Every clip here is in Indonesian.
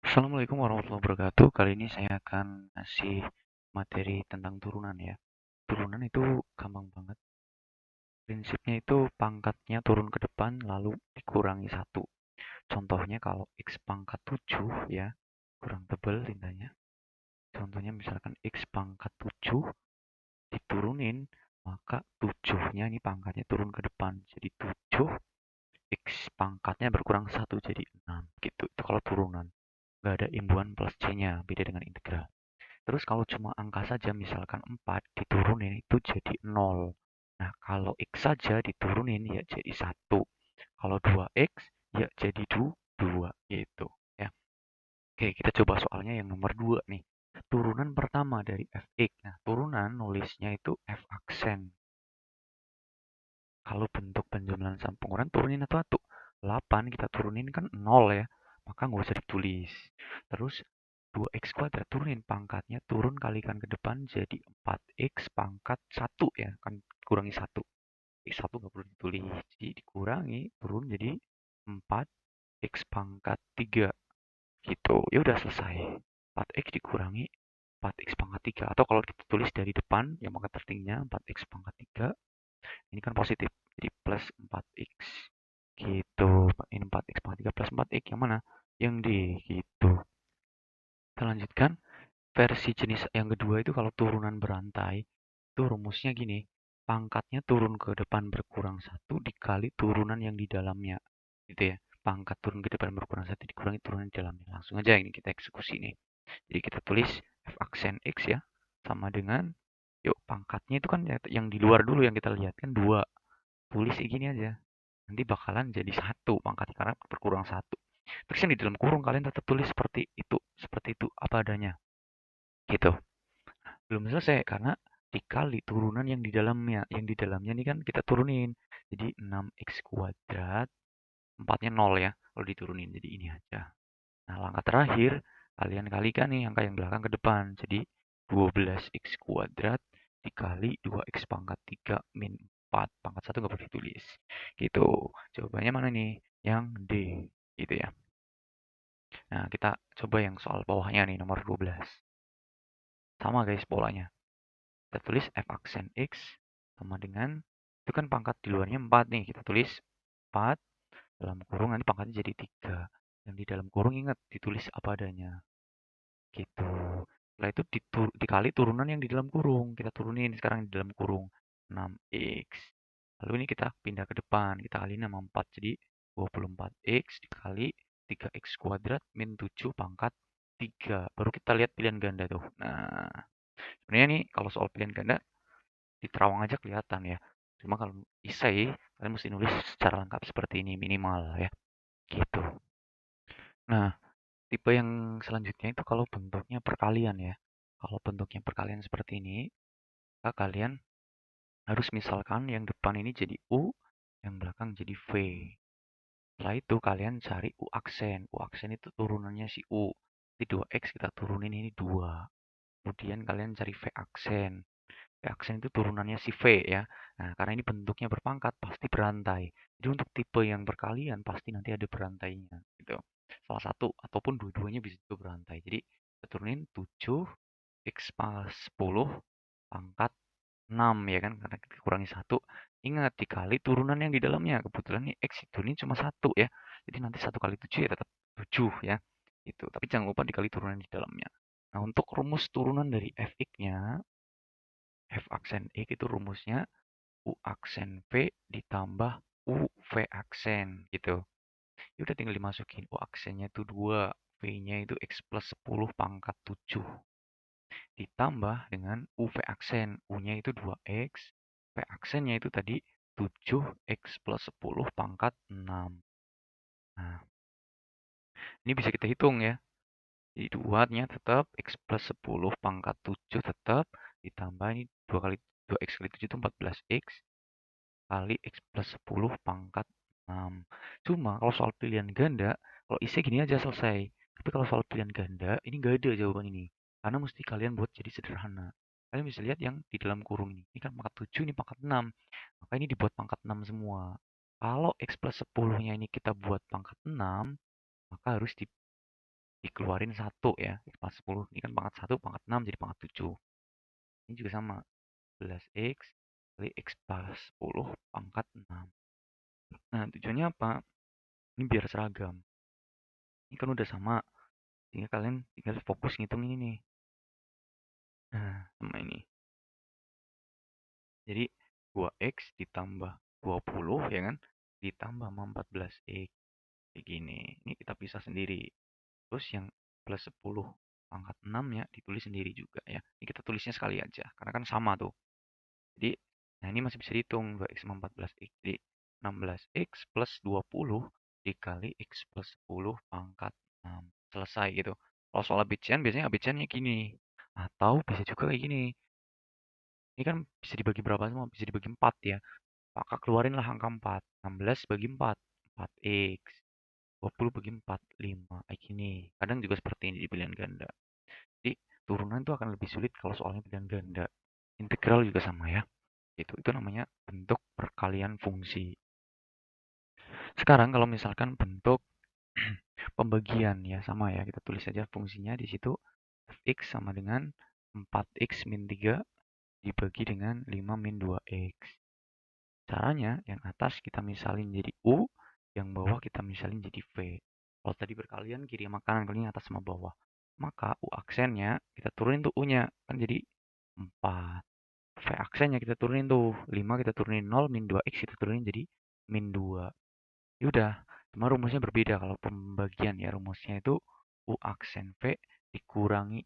Assalamualaikum warahmatullahi wabarakatuh. Kali ini saya akan ngasih materi tentang turunan ya. Turunan itu gampang banget. Prinsipnya itu pangkatnya turun ke depan lalu dikurangi satu. Contohnya kalau X pangkat 7 ya, kurang tebel tintanya. Contohnya misalkan X pangkat 7 diturunin, maka 7-nya ini pangkatnya turun ke depan. Jadi 7, X pangkatnya berkurang satu jadi 6 gitu. Itu kalau turunan. Nggak ada imbuhan plus C-nya, beda dengan integral. Terus kalau cuma angka saja, misalkan 4 diturunin itu jadi 0. Nah, kalau X saja diturunin ya jadi 1. Kalau 2X ya jadi 2 gitu ya. Oke, kita coba soalnya yang nomor 2 nih. Turunan pertama dari Fx. Nah, turunan nulisnya itu F aksen. Kalau bentuk penjumlahan sama pengurangan turunin satu-satu. 8 kita turunin kan 0 ya. Maka nggak usah ditulis. Terus 2x kuadrat turunin pangkatnya, turun kalikan ke depan jadi 4x pangkat 1 ya. Kan kurangi 1. X1 nggak perlu ditulis. Jadi dikurangi, turun jadi 4x pangkat 3 gitu. Ya udah selesai. 4x dikurangi 4x pangkat 3. Atau kalau kita tulis dari depan, yang pangkat tertingginya 4x pangkat 3, ini kan positif, jadi plus 4x gitu. Ini 4x pangkat 3 plus 4x yang mana? Yang D gitu. Kita lanjutkan. Versi jenis yang kedua itu kalau turunan berantai, itu rumusnya gini. Pangkatnya turun ke depan berkurang satu dikali turunan yang di dalamnya. Gitu ya. Pangkat turun ke depan berkurang satu dikurangi turunan di dalamnya. Langsung aja ini kita eksekusi nih. Jadi kita tulis F aksen X ya. Sama dengan, yuk pangkatnya itu kan yang di luar dulu yang kita lihat kan 2. Tulis kayak gini aja. Nanti bakalan jadi satu pangkat karena berkurang satu. Terus yang di dalam kurung kalian tetap tulis seperti itu apa adanya. Gitu. Belum selesai karena dikali turunan yang di dalamnya. Yang di dalamnya ini kan kita turunin. Jadi 6x kuadrat, 4-nya 0 ya. Kalau diturunin jadi ini aja. Nah, langkah terakhir kalian kalikan nih angka yang belakang ke depan. Jadi 12x kuadrat dikali 2x pangkat 3 min 4. Pangkat 1 nggak boleh ditulis. Gitu. Jawabannya mana nih? Yang D. Gitu ya. Nah, kita coba yang soal bawahnya nih, nomor 12. Sama guys polanya. Kita tulis F aksen X sama dengan, itu kan pangkat di luarnya 4 nih. Kita tulis 4 dalam kurung, nanti pangkatnya jadi 3. Yang di dalam kurung ingat, ditulis apa adanya. Gitu. Setelah itu dikali turunan yang di dalam kurung. Kita turunin sekarang di dalam kurung. 6x. Lalu ini kita pindah ke depan. Kita kali sama 4. Jadi 24x dikali 3x kuadrat min 7 pangkat 3. Baru kita lihat pilihan ganda tuh. Nah, sebenarnya nih kalau soal pilihan ganda di terawang aja kelihatan ya. Cuma kalau isai, kalian mesti nulis secara lengkap seperti ini minimal ya. Gitu. Nah, tipe yang selanjutnya itu kalau bentuknya perkalian ya. Kalau bentuknya perkalian seperti ini, maka kalian harus misalkan yang depan ini jadi U, yang belakang jadi V. Setelah itu kalian cari U aksen. U aksen itu turunannya si U. Di 2X kita turunin ini 2. Kemudian kalian cari V aksen. V aksen itu turunannya si V ya. Nah, karena ini bentuknya berpangkat, pasti berantai. Jadi untuk tipe yang berkalian, pasti nanti ada berantainya. Gitu. Salah satu, ataupun dua-duanya bisa juga berantai. Jadi, kita turunin 7, X pas 10, pangkat 6 ya kan. Karena kita kurangi 1. Ingat, dikali turunan yang di dalamnya. Kebetulan ini X diturunin cuma 1 ya. Jadi nanti 1 kali 7 ya tetap 7 ya. Itu. Tapi jangan lupa dikali turunan di dalamnya. Nah, untuk rumus turunan dari Fx-nya, F aksen X itu rumusnya U aksen V ditambah U V aksen gitu. Ya udah tinggal dimasukin. U aksennya itu 2, V-nya itu X plus 10 pangkat 7. Ditambah dengan U V aksen. U-nya itu 2X, V aksennya itu tadi 7X plus 10 pangkat 6. Nah, ini bisa kita hitung ya. Jadi 2-nya tetap X plus 10 pangkat 7 tetap. Ditambah ini 2 kali 2X kali 7 itu 14X kali X plus 10 pangkat 6. Cuma kalau soal pilihan ganda, kalau isi gini aja selesai. Tapi kalau soal pilihan ganda, ini nggak ada jawaban ini. Karena mesti kalian buat jadi sederhana. Kalian bisa lihat yang di dalam kurung ini. Ini kan pangkat 7, ini pangkat 6. Maka ini dibuat pangkat 6 semua. Kalau X plus 10-nya ini kita buat pangkat 6, maka harus dikeluarin 1 ya, X pangkat 10. Ini kan pangkat 1, pangkat 6 jadi pangkat 7. Ini juga sama, 11X kali X pangkat 10 pangkat 6. Nah, tujuannya apa? Ini biar seragam. Ini kan udah sama, sehingga kalian tinggal fokus ngitung ini nih. Nah, sama ini. Jadi 2X ditambah 20 ya kan, ditambah sama 14X. Kayak gini. Ini kita pisah sendiri. Terus yang plus 10 pangkat 6 ya ditulis sendiri juga ya. Ini kita tulisnya sekali aja, karena kan sama tuh. Jadi, nah ini masih bisa dihitung 2X sama 14X. Jadi 16X plus 20 dikali X plus 10 pangkat 6. Selesai gitu. Kalau soal ABC biasanya ABC-nya gini. Atau bisa juga kayak gini. Ini kan bisa dibagi berapa semua? Bisa dibagi 4 ya. Maka keluarinlah angka 4. 16 bagi 4. 4X. 20 bagi 4. 5. Kayak gini. Kadang juga seperti ini di pilihan ganda. Jadi turunan itu akan lebih sulit kalau soalnya pilihan ganda. Integral juga sama ya. Itu namanya bentuk perkalian fungsi. Sekarang kalau misalkan bentuk pembagian ya sama ya. Kita tulis saja fungsinya di situ. X sama dengan 4X min 3 dibagi dengan 5 min 2X. Caranya yang atas kita misalin jadi U, yang bawah kita misalin jadi V. Kalau tadi berkalian kiri sama kanan, kali ini atas sama bawah. Maka U aksennya kita turunin tuh U-nya, kan jadi 4. V aksennya kita turunin tuh, 5 kita turunin 0, min 2X kita turunin jadi min 2. Yaudah, cuma rumusnya berbeda kalau pembagian ya. Rumusnya itu U aksen V dikurangi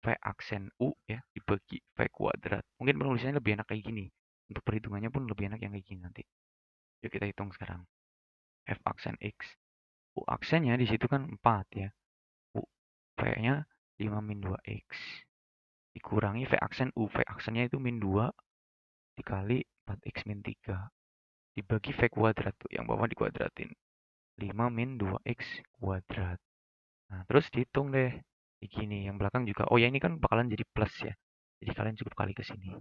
V aksen U ya, dibagi V kuadrat. Mungkin penulisannya lebih enak kayak gini. Untuk perhitungannya pun lebih enak yang kayak gini nanti. Yuk kita hitung sekarang. F aksen X. U aksennya di situ kan 4 ya. U V-nya 5 min 2X. Dikurangi V aksen U. V aksennya itu min 2 dikali 4X min 3. Dibagi V kuadrat tuh. Yang bawah dikuadratin. 5 min 2X kuadrat. Nah, terus dihitung deh. Begini. Yang belakang juga. Oh ya, ini kan bakalan jadi plus ya. Jadi kalian cukup kali ke sini.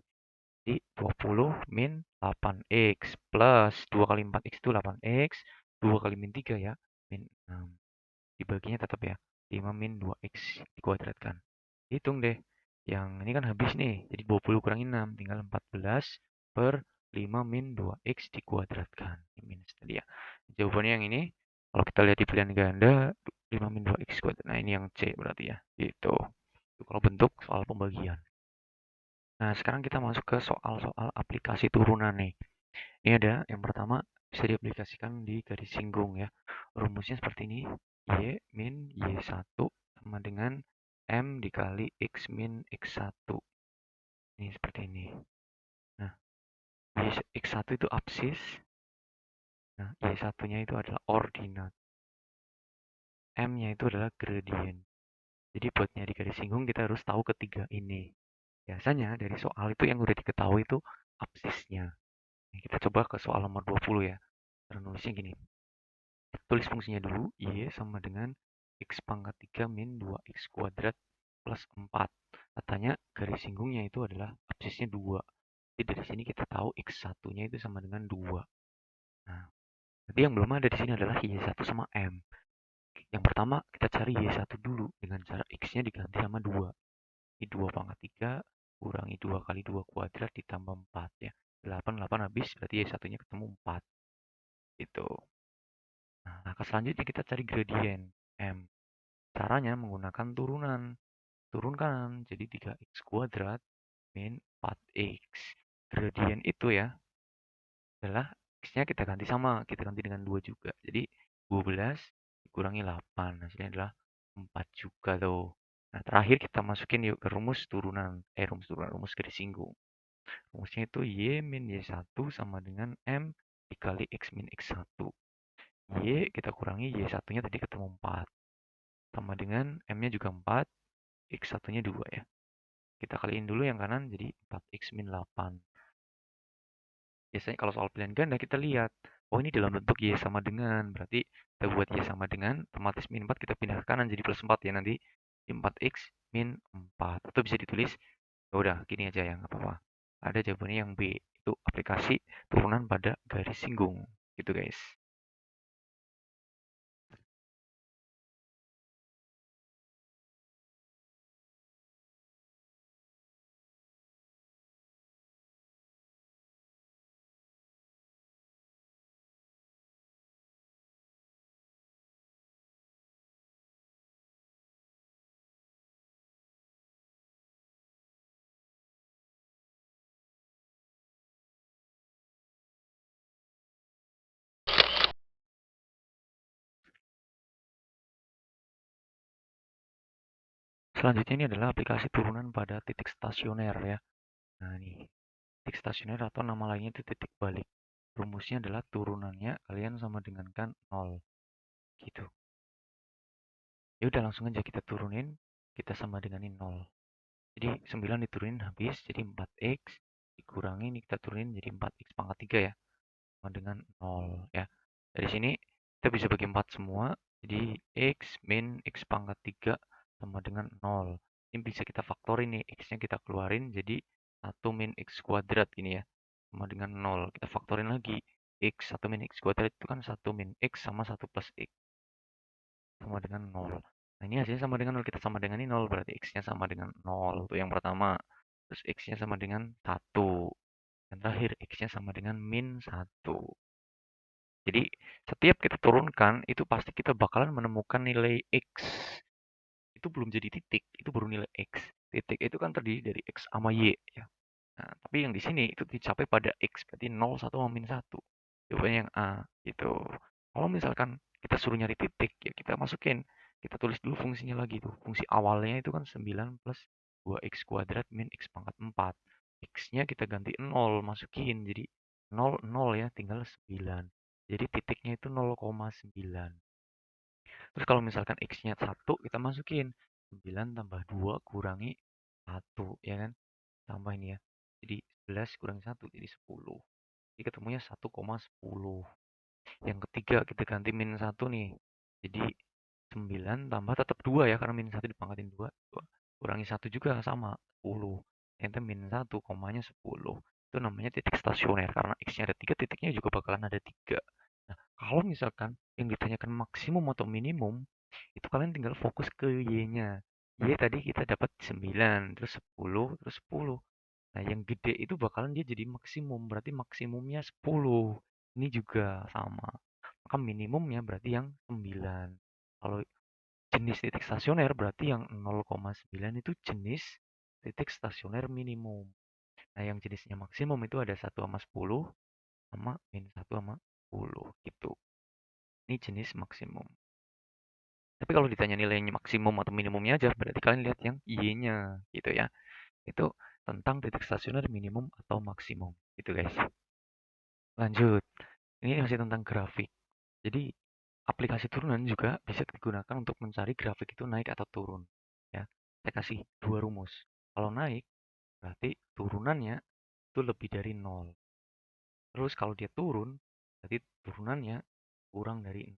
Jadi 20 min 8X plus 2 kali 4X itu 8X. 2 kali min 3 ya. Min 6. Dibaginya tetap ya. 5 min 2X dikuadratkan. Hitung deh. Yang ini kan habis nih. Jadi 20 kurangi 6. Tinggal 14 per 5 min 2X dikuadratkan. Minus tadi ya. Jawabannya yang ini. Kalau kita lihat di pilihan ganda. 5 min 2X kuadrat. Nah ini yang C berarti ya. Gitu. Itu kalau bentuk soal pembagian. Nah sekarang kita masuk ke soal-soal aplikasi turunan nih. Ini ada yang pertama bisa diaplikasikan di garis singgung ya. Rumusnya seperti ini. Y min Y1 sama dengan M dikali X min X1. Ini seperti ini. Nah, X1 itu absis. Nah, Y1-nya itu adalah ordinat. M-nya itu adalah gradient. Jadi buat nyari garis singgung kita harus tahu ketiga ini. Biasanya dari soal itu yang udah diketahui itu absisnya. Nah, kita coba ke soal nomor 20 ya. Cara nulisnya gini. Tulis fungsinya dulu, Y sama dengan X pangkat 3 min 2X kuadrat plus 4. Katanya garis singgungnya itu adalah absisnya 2. Jadi dari sini kita tahu X1-nya itu sama dengan 2. Nah, jadi yang belum ada di sini adalah Y1 sama M. Yang pertama kita cari Y1 dulu dengan cara X-nya diganti sama 2. Ini 2 pangkat 3 kurangi 2 kali 2 kuadrat ditambah 4 ya. 8 habis berarti Y1-nya ketemu 4. Itu. Nah, langkah selanjutnya kita cari gradien M. Caranya menggunakan turunan. Turun kanan jadi 3x kuadrat min 4x. Gradien itu ya adalah x-nya kita ganti sama, kita ganti dengan 2 juga. Jadi 12 dikurangi 8, hasilnya adalah 4 juga tuh. Nah, terakhir kita masukin yuk ke rumus turunan, rumus garis singgung. Rumusnya itu Y min Y1 sama dengan M dikali X min X1. Y kita kurangi Y1-nya tadi ketemu 4. Sama dengan M-nya juga 4, X1-nya 2 ya. Kita kaliin dulu yang kanan jadi 4x min 8. Biasanya kalau soal pilihan ganda kita lihat, oh ini dalam bentuk Y sama dengan, berarti kita buat Y sama dengan, otomatis min 4 kita pindah ke kanan jadi plus 4 ya nanti. 4x min 4. Atau bisa ditulis, ya udah gini aja ya nggak apa-apa. Ada jawabannya yang B, itu aplikasi turunan pada garis singgung. Gitu guys. Selanjutnya ini adalah aplikasi turunan pada titik stasioner ya. Nah ini, titik stasioner atau nama lainnya itu titik balik. Rumusnya adalah turunannya kalian sama dengan kan 0. Gitu. Ya udah langsung aja kita turunin, kita sama denganin 0. Jadi 9 diturunin habis, jadi 4x. Dikurangi, ini kita turunin jadi 4x pangkat 3 ya. Sama dengan 0 ya. Dari sini kita bisa bagi 4 semua. Jadi x min x pangkat 3 sama dengan 0. Ini bisa kita faktorin nih. X-nya kita keluarin jadi 1 min x kuadrat ini ya. Sama dengan 0. Kita faktorin lagi. X 1 min x kuadrat itu kan 1 min x sama 1 plus x. Sama dengan 0. Nah ini hasilnya sama dengan 0. Kita sama dengan ini 0. Berarti x-nya sama dengan 0. Itu yang pertama. Terus x-nya sama dengan 1. Dan terakhir x-nya sama dengan min 1. Jadi setiap kita turunkan itu pasti kita bakalan menemukan nilai x. Itu belum jadi titik, itu baru nilai x. Titik itu kan terdiri dari x sama y ya. Nah, tapi yang di sini itu dicapai pada x, berarti 0, 1 sama min 1. Jawabannya yang A gitu. Kalau misalkan kita suruh nyari titik ya kita masukin, kita tulis dulu fungsinya lagi tuh. Fungsi awalnya itu kan 9 plus 2x kuadrat min x pangkat 4. X-nya kita ganti 0, masukin. Jadi 0, 0 ya, tinggal 9. Jadi titiknya itu 0,9. Terus kalau misalkan X-nya 1, kita masukin 9 tambah 2 kurangi 1, ya kan? Tambah ini ya. Jadi 11 kurangi 1, jadi 10. Jadi ketemunya 1,10. Yang ketiga kita ganti min 1 nih. Jadi 9 tambah tetap 2 ya, karena min 1 dipangkatin 2. Kurangi 1 juga sama, 10. Ternyata min 1, komanya 10. Itu namanya titik stasioner, karena X-nya ada 3, titiknya juga bakalan ada 3. Nah, kalau misalkan yang ditanyakan maksimum atau minimum, itu kalian tinggal fokus ke Y-nya. Y tadi kita dapat 9, terus 10, terus 10. Nah, yang gede itu bakalan dia jadi maksimum, berarti maksimumnya 10. Ini juga sama. Maka minimumnya berarti yang 9. Kalau jenis titik stasioner berarti yang 0,9 itu jenis titik stasioner minimum. Nah, yang jenisnya maksimum itu ada 1 sama 10 sama min 1 sama 10 gitu. Ini jenis maksimum. Tapi kalau ditanya nilainya maksimum atau minimumnya aja, berarti kalian lihat yang Y-nya gitu ya. Itu tentang titik stasioner minimum atau maksimum. Gitu guys. Lanjut. Ini masih tentang grafik. Jadi aplikasi turunan juga bisa digunakan untuk mencari grafik itu naik atau turun. Ya, saya kasih dua rumus. Kalau naik, berarti turunannya itu lebih dari 0. Terus kalau dia turun, berarti turunannya kurang dari 0.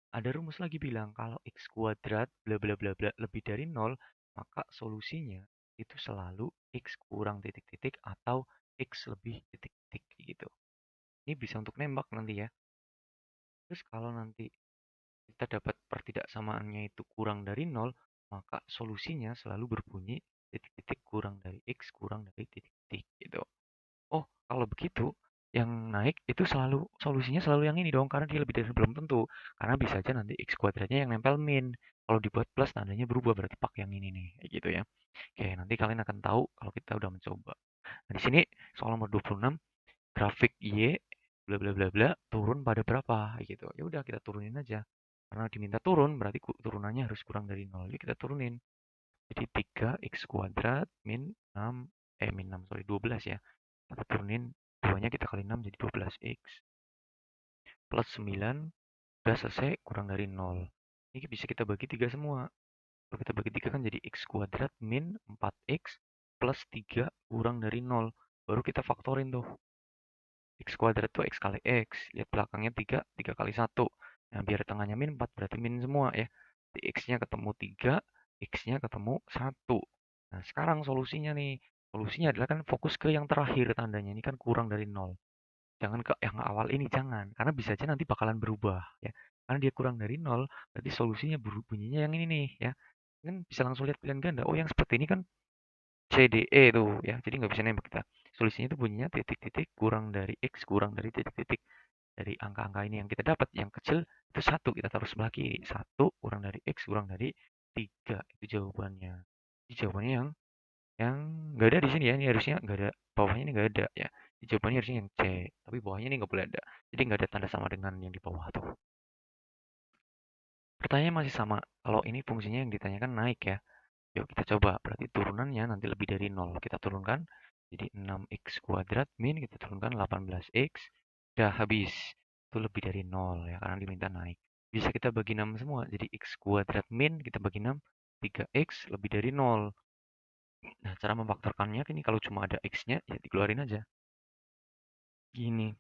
Ada rumus lagi bilang kalau x kuadrat bla bla bla bla lebih dari 0, maka solusinya itu selalu x kurang titik-titik atau x lebih titik-titik gitu. Ini bisa untuk nembak nanti ya. Terus kalau nanti kita dapat pertidaksamaannya itu kurang dari 0, maka solusinya selalu berbunyi titik-titik kurang dari x kurang dari titik-titik gitu. Oh, kalau begitu yang naik itu selalu solusinya selalu yang ini dong karena dia lebih dari belum tentu. Karena bisa aja nanti x kuadratnya yang nempel min. Kalau dibuat plus tandanya berubah berarti pakai yang ini nih, kayak gitu ya. Oke, nanti kalian akan tahu kalau kita udah mencoba. Nah, di sini soal nomor 26 grafik Y bla bla bla bla turun pada berapa gitu. Ya udah kita turunin aja. Karena diminta turun berarti turunannya harus kurang dari 0. Jadi kita turunin. Jadi 3x kuadrat min 6 min 6 sorry 12 ya. Kita turunin 2-nya kita kali 6 jadi 12x plus 9 udah selesai kurang dari 0. Ini bisa kita bagi 3 semua. Kalau kita bagi 3 kan jadi x kuadrat min 4x plus 3 kurang dari 0. Baru kita faktorin tuh. X kuadrat itu X kali X. Lihat belakangnya 3, 3 kali 1. Nah, biar tengahnya min 4, berarti min semua ya. Di X-nya ketemu 3, X-nya ketemu 1. Nah, sekarang solusinya nih. Solusinya adalah kan fokus ke yang terakhir tandanya. Ini kan kurang dari 0. Jangan ke yang awal ini, jangan. Karena bisa aja nanti bakalan berubah ya. Karena dia kurang dari 0, berarti solusinya bunyinya yang ini nih ya. Kan bisa langsung lihat pilihan ganda. Oh, yang seperti ini kan CDE tuh ya. Jadi nggak bisa nembak kita. Solusinya itu bunyinya titik-titik kurang dari X kurang dari titik-titik. Dari angka-angka ini yang kita dapat. Yang kecil itu 1. Kita taruh sebelah kiri. 1 kurang dari X kurang dari 3. Itu jawabannya. Ini jawabannya yang nggak ada di sini ya. Ini harusnya nggak ada. Bawahnya ini nggak ada ya. Ini jawabannya harusnya yang C. Tapi bawahnya ini nggak boleh ada. Jadi nggak ada tanda sama dengan yang di bawah tuh. Pertanyaannya masih sama. Kalau ini fungsinya yang ditanyakan naik ya. Yuk kita coba, berarti turunannya nanti lebih dari 0. Kita turunkan, jadi 6x kuadrat min, kita turunkan 18x. Udah habis, itu lebih dari 0 ya, karena diminta naik. Bisa kita bagi 6 semua, jadi x kuadrat min, kita bagi 6, 3x lebih dari 0. Nah, cara memfaktorkannya, ini kalau cuma ada x-nya, ya dikeluarin aja. Gini,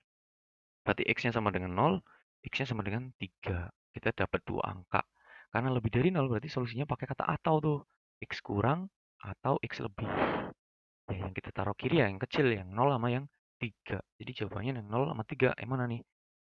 berarti x-nya sama dengan 0, x-nya sama dengan 3. Kita dapat dua angka. Karena lebih dari 0 berarti solusinya pakai kata atau tuh. X kurang atau X lebih. Ya, yang kita taruh kiri ya, yang kecil, yang 0 sama yang 3. Jadi jawabannya yang 0 sama 3. Yang mana nih?